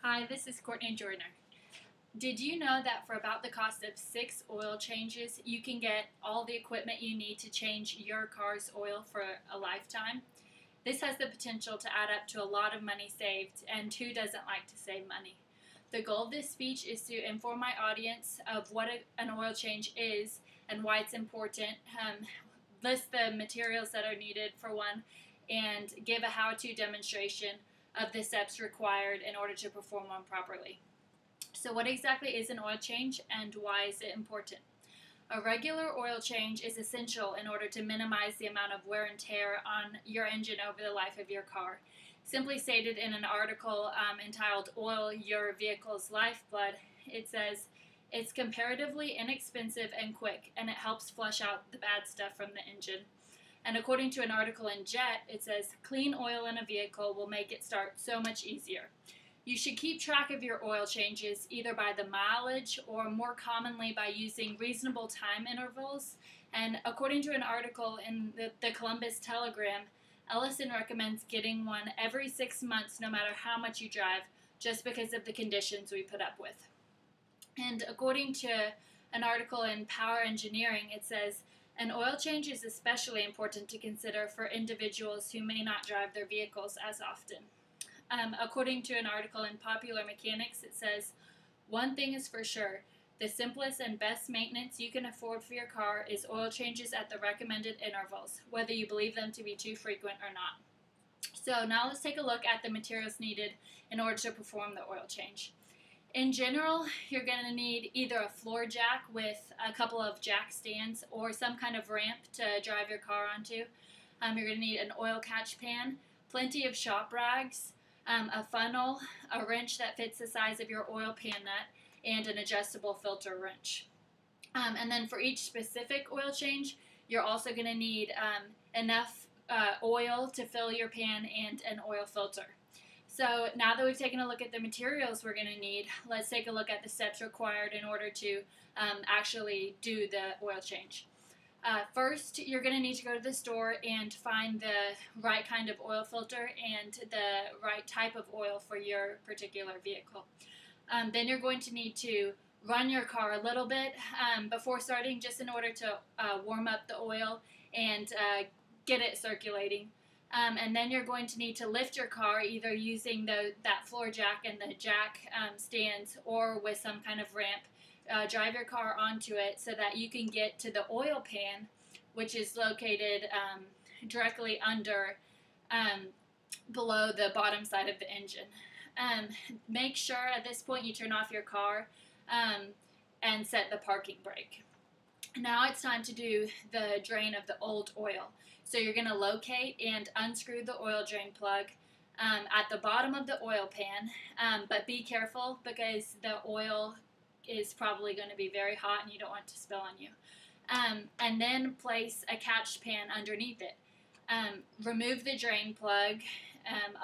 Hi, this is Courtney Joyner. Did you know that for about the cost of 6 oil changes, you can get all the equipment you need to change your car's oil for a lifetime? This has the potential to add up to a lot of money saved, and who doesn't like to save money? The goal of this speech is to inform my audience of what an oil change is and why it's important, list the materials that are needed for one, and give a how-to demonstration of the steps required in order to perform one properly. So what exactly is an oil change and why is it important? A regular oil change is essential in order to minimize the amount of wear and tear on your engine over the life of your car. Simply stated in an article entitled Oil Your Vehicle's Lifeblood, it says, it's comparatively inexpensive and quick, and it helps flush out the bad stuff from the engine. And according to an article in Jet, it says, clean oil in a vehicle will make it start so much easier. You should keep track of your oil changes either by the mileage or more commonly by using reasonable time intervals. And according to an article in the Columbus Telegram, Ellison recommends getting one every 6 months no matter how much you drive, just because of the conditions we put up with. And according to an article in Power Engineering, it says, an oil change is especially important to consider for individuals who may not drive their vehicles as often. According to an article in Popular Mechanics, it says, one thing is for sure, the simplest and best maintenance you can afford for your car is oil changes at the recommended intervals, whether you believe them to be too frequent or not. So now let's take a look at the materials needed in order to perform the oil change. In general, you're going to need either a floor jack with a couple of jack stands or some kind of ramp to drive your car onto. You're going to need an oil catch pan, plenty of shop rags, a funnel, a wrench that fits the size of your oil pan nut, and an adjustable filter wrench. And then for each specific oil change, you're also going to need enough oil to fill your pan and an oil filter. So now that we've taken a look at the materials we're going to need, let's take a look at the steps required in order to actually do the oil change. First, you're going to need to go to the store and find the right kind of oil filter and the right type of oil for your particular vehicle. Then you're going to need to run your car a little bit before starting, just in order to warm up the oil and get it circulating. And then you're going to need to lift your car either using that floor jack and the jack stands or with some kind of ramp. Drive your car onto it so that you can get to the oil pan, which is located directly under, below the bottom side of the engine. Make sure at this point you turn off your car and set the parking brake. Now it's time to do the drain of the old oil. So you're going to locate and unscrew the oil drain plug at the bottom of the oil pan, but be careful because the oil is probably going to be very hot and you don't want it to spill on you. And then place a catch pan underneath it. Remove the drain plug,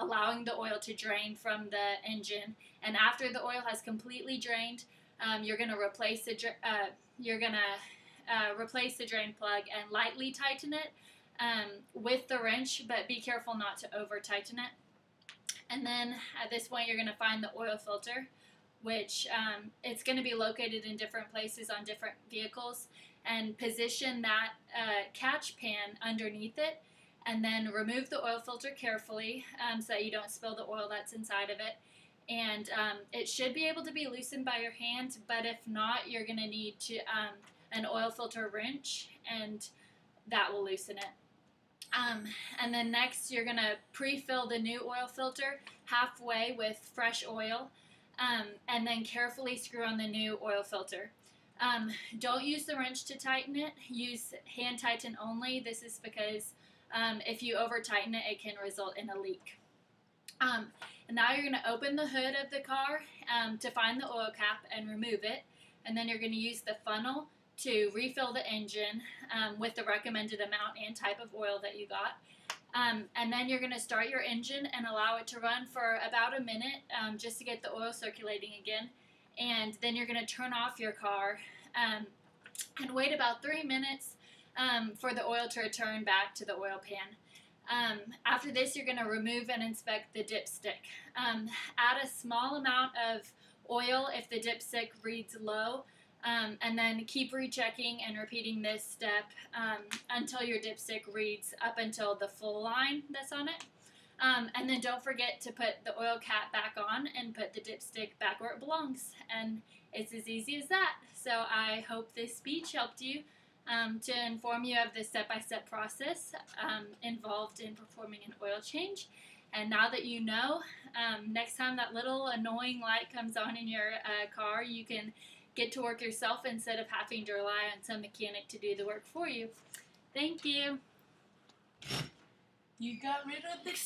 allowing the oil to drain from the engine. And after the oil has completely drained, you're going to replace the replace the drain plug and lightly tighten it with the wrench, but be careful not to over tighten it. And then at this point, you're going to find the oil filter, which it's going to be located in different places on different vehicles, and position that catch pan underneath it, and then remove the oil filter carefully so that you don't spill the oil that's inside of it. And it should be able to be loosened by your hand, but if not, you're going to need to an oil filter wrench, and that will loosen it. And then next, you're going to pre-fill the new oil filter halfway with fresh oil, and then carefully screw on the new oil filter. Don't use the wrench to tighten it. Use hand tighten only. This is because if you over tighten it, it can result in a leak. And now you're going to open the hood of the car to find the oil cap and remove it. And then you're going to use the funnel to refill the engine with the recommended amount and type of oil that you got. And then you're going to start your engine and allow it to run for about a minute just to get the oil circulating again. And then you're going to turn off your car and wait about 3 minutes for the oil to return back to the oil pan. After this, you're going to remove and inspect the dipstick. Add a small amount of oil if the dipstick reads low, and then keep rechecking and repeating this step until your dipstick reads up until the full line that's on it. And then don't forget to put the oil cap back on and put the dipstick back where it belongs. And it's as easy as that. So I hope this speech helped you to inform you of the step-by-step process involved in performing an oil change. And now that you know, next time that little annoying light comes on in your car, you can get to work yourself instead of having to rely on some mechanic to do the work for you. Thank you. You got rid of the